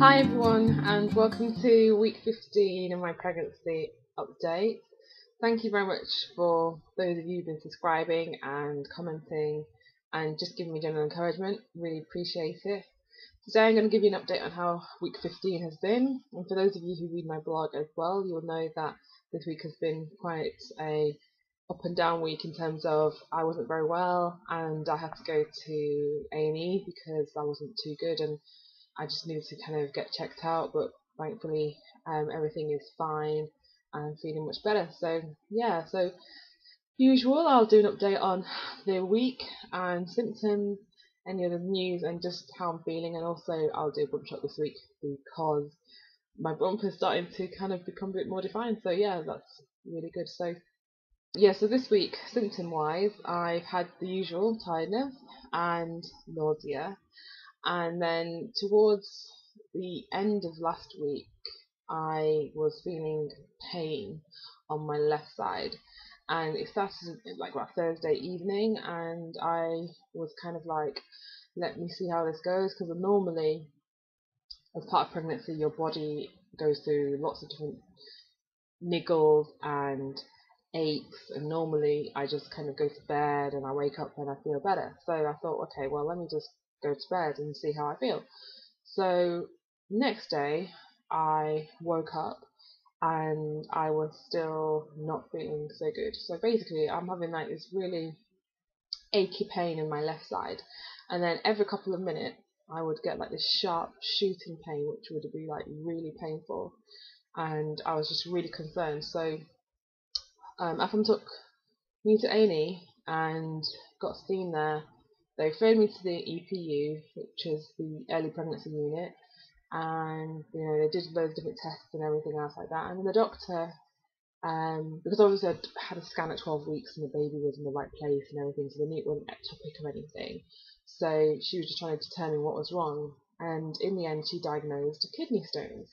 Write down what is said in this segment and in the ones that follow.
Hi everyone, and welcome to week 15 of my pregnancy update. Thank you very much for those of you who've been subscribing and commenting and just giving me general encouragement. Really appreciate it. Today I'm going to give you an update on how week 15 has been, and for those of you who read my blog as well, you'll know that this week has been quite a up and down week in terms of I wasn't very well and I had to go to A&E because I wasn't too good and I just needed to kind of get checked out, but thankfully everything is fine and feeling much better. So yeah, so usual, I'll do an update on the week and symptoms, any other news, and just how I'm feeling, and also I'll do a bump shot this week because my bump is starting to kind of become a bit more defined. So yeah, that's really good. So yeah, so this week, symptom-wise, I've had the usual tiredness and nausea. And then towards the end of last week, I was feeling pain on my left side. And it started like about Thursday evening, and I was kind of like, let me see how this goes, because normally, as part of pregnancy, your body goes through lots of different niggles and aches, and normally I just kind of go to bed and I wake up and I feel better. So I thought, okay, well, let me just go to bed and see how I feel. So next day I woke up and I was still not feeling so good. So basically I'm having like this really achy pain in my left side, and then every couple of minutes I would get like this sharp shooting pain which would be like really painful, and I was just really concerned. So Afam took me to A&E and got seen there. They referred me to the EPU, which is the early pregnancy unit, and they did loads of different tests and everything else like that. And the doctor, because obviously I'd had a scan at 12 weeks and the baby was in the right place and everything, so they knew it wasn't ectopic or anything. So she was just trying to determine what was wrong, and in the end she diagnosed kidney stones.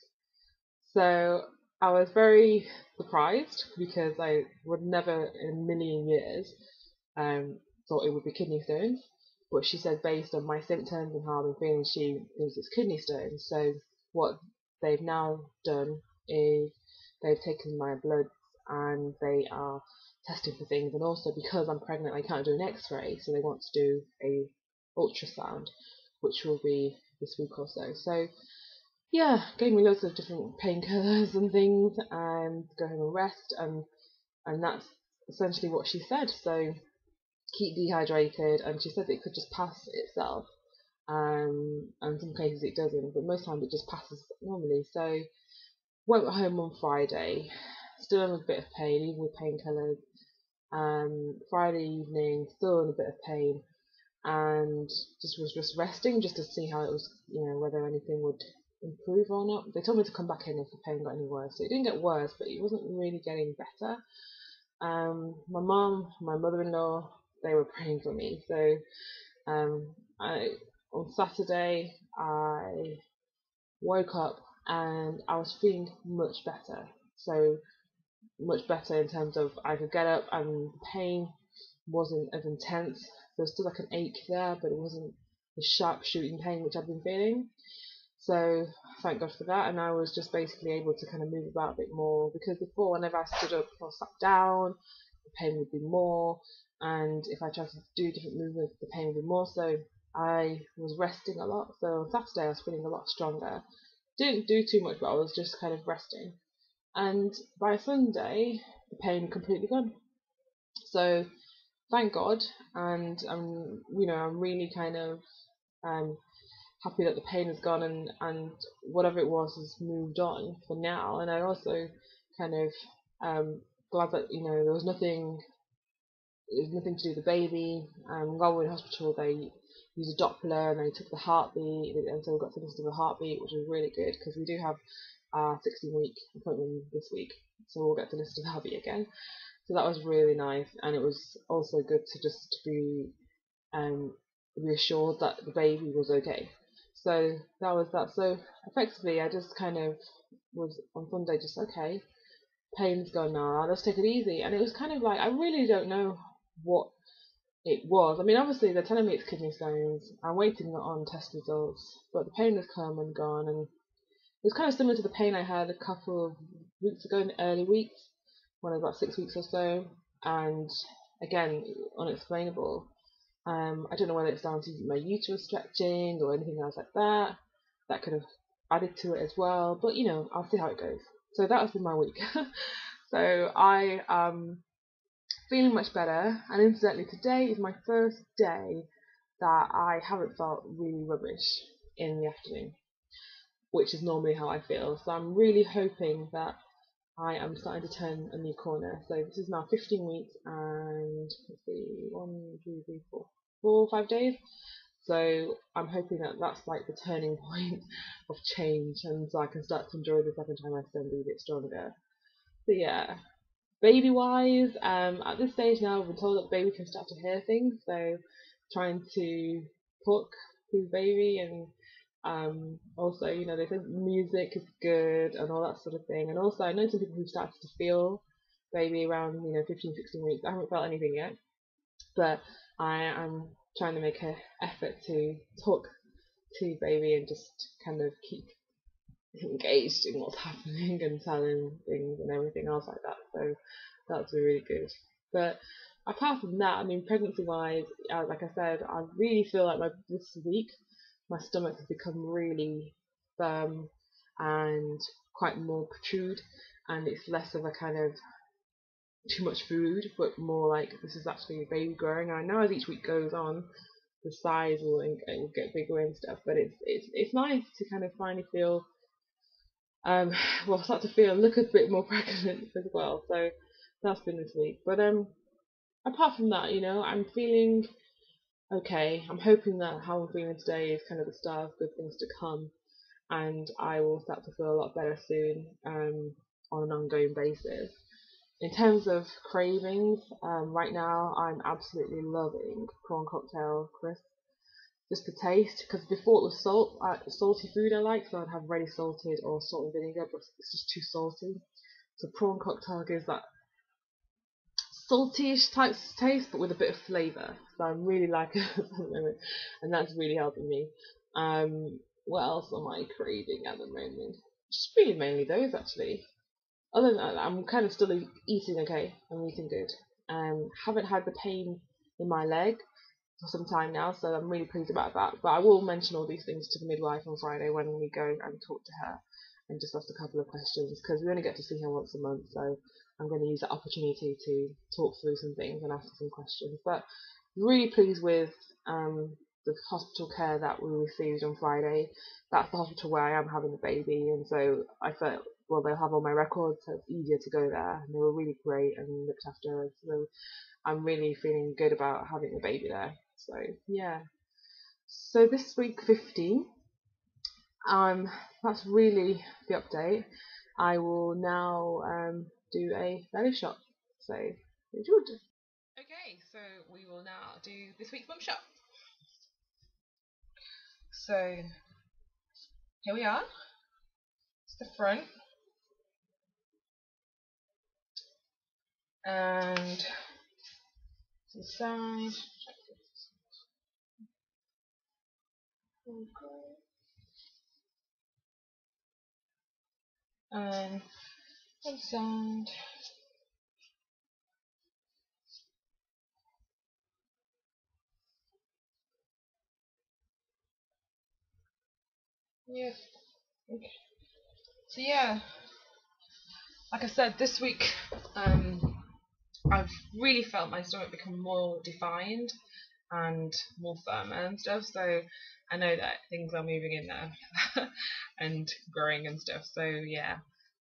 So I was very surprised because I would never in a million years thought it would be kidney stones. But she said based on my symptoms and how I've been feeling, she thinks it's kidney stones. So what they've now done is they've taken my blood and they are testing for things. And also because I'm pregnant, I can't do an X-ray, so they want to do a ultrasound, which will be this week or so. So yeah, gave me loads of different painkillers and things, and go home and rest, and that's essentially what she said. So keep dehydrated, and she said it could just pass itself, and in some cases it doesn't, but most times it just passes normally. So went home on Friday, still in a bit of pain, even with painkillers. Friday evening, still in a bit of pain, and was just resting just to see how it was, whether anything would improve or not. They told me to come back in if the pain got any worse. So it didn't get worse, but it wasn't really getting better. My mum, my mother-in-law, they were praying for me. So on Saturday I woke up and I was feeling much better. So much better in terms of I could get up and the pain wasn't as intense. There was still like an ache there, but it wasn't the sharp shooting pain which I'd been feeling. So thank God for that, and I was just basically able to kind of move about a bit more, because before whenever I stood up or sat down, the pain would be more, and if I tried to do different movements, the pain would be more. So I was resting a lot. So on Saturday I was feeling a lot stronger. Didn't do too much, but I was just kind of resting. And by Sunday, the pain completely gone. So thank God, and I'm really kind of happy that the pain is gone, and whatever it was has moved on for now. And I also kind of glad that there was nothing to do with the baby. While we were in hospital, they used a Doppler and they took the heartbeat, and so we got to listen to the heartbeat, which was really good because we do have our 16-week appointment this week, so we'll get to listen to the heartbeat again. So that was really nice, and it was also good to be reassured that the baby was okay. So that was that. So effectively, I just kind of was on Sunday just okay. Pain's gone now. Let's take it easy. And it was kind of like I really don't know what it was. I mean, obviously they're telling me it's kidney stones. I'm waiting on test results, but the pain has come and gone, and was kind of similar to the pain I had a couple of weeks ago in the early weeks, when I was about 6 weeks or so, and again, unexplainable. I don't know whether it's down to my uterus stretching or anything else like that. That could have added to it as well, but you know, I'll see how it goes. So that has been my week. So I feeling much better, and incidentally, today is my first day that I haven't felt really rubbish in the afternoon, which is normally how I feel. So I'm really hoping that I am starting to turn a new corner. So this is now 15 weeks and let's see, 1, 2, 3, 4, 5 days. So I'm hoping that that's like the turning point of change, and so I can start to enjoy this every time I stand a bit stronger. So yeah, baby wise, at this stage now I've been told that baby can start to hear things, so trying to talk to baby, and also, you know, they think music is good and all that sort of thing. And also I know some people who started to feel baby around, you know, 15, 16 weeks. I haven't felt anything yet, but I am trying to make an effort to talk to baby and just kind of keep engaged in what's happening and telling things and everything else like that. So that's really good. But apart from that, I mean, pregnancy wise, like I said, I really feel like this week my stomach has become really firm and quite more protrude, and it's less of a kind of too much food, but more like this is actually a baby growing. And I know as each week goes on, the size will get bigger and stuff, but it's nice to kind of finally feel well, start to feel look a bit more pregnant as well. So that's been this week. But apart from that, you know, I'm feeling okay. I'm hoping that how I'm feeling today is kind of the start of good things to come, and I will start to feel a lot better soon on an ongoing basis. In terms of cravings, right now I'm absolutely loving prawn cocktail crisp. Just the taste, because before it was salty food I like, so I'd have ready salted or salt and vinegar, but it's just too salty. So prawn cocktail gives that saltish type taste, but with a bit of flavour. So I'm really liking it at the moment, and that's really helping me. What else am I craving at the moment? Just really mainly those actually. Other than that, I'm kind of still eating okay. I'm eating good. Haven't had the pain in my leg for some time now, so I'm really pleased about that. But I will mention all these things to the midwife on Friday when we go and talk to her and just ask a couple of questions, because we only get to see her once a month, so I'm going to use that opportunity to talk through some things and ask some questions. But really pleased with the hospital care that we received on Friday. That's the hospital where I am having the baby, and so I felt, well, they'll have all my records, so it's easier to go there. And they were really great and looked after us, so I'm really feeling good about having the baby there. So yeah. So this week 15, that's really the update. I will now do a belly shot. So enjoy. Okay, so we will now do this week's bum shot. So here we are. It's the front. And to the side. Okay. And one side. Yeah. Okay. So yeah, like I said, this week I've really felt my stomach become more defined and more firm and stuff. So I know that things are moving in now and growing and stuff. So yeah.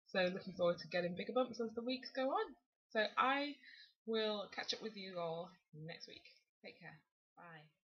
So looking forward to getting bigger bumps as the weeks go on. So I will catch up with you all next week. Take care. Bye.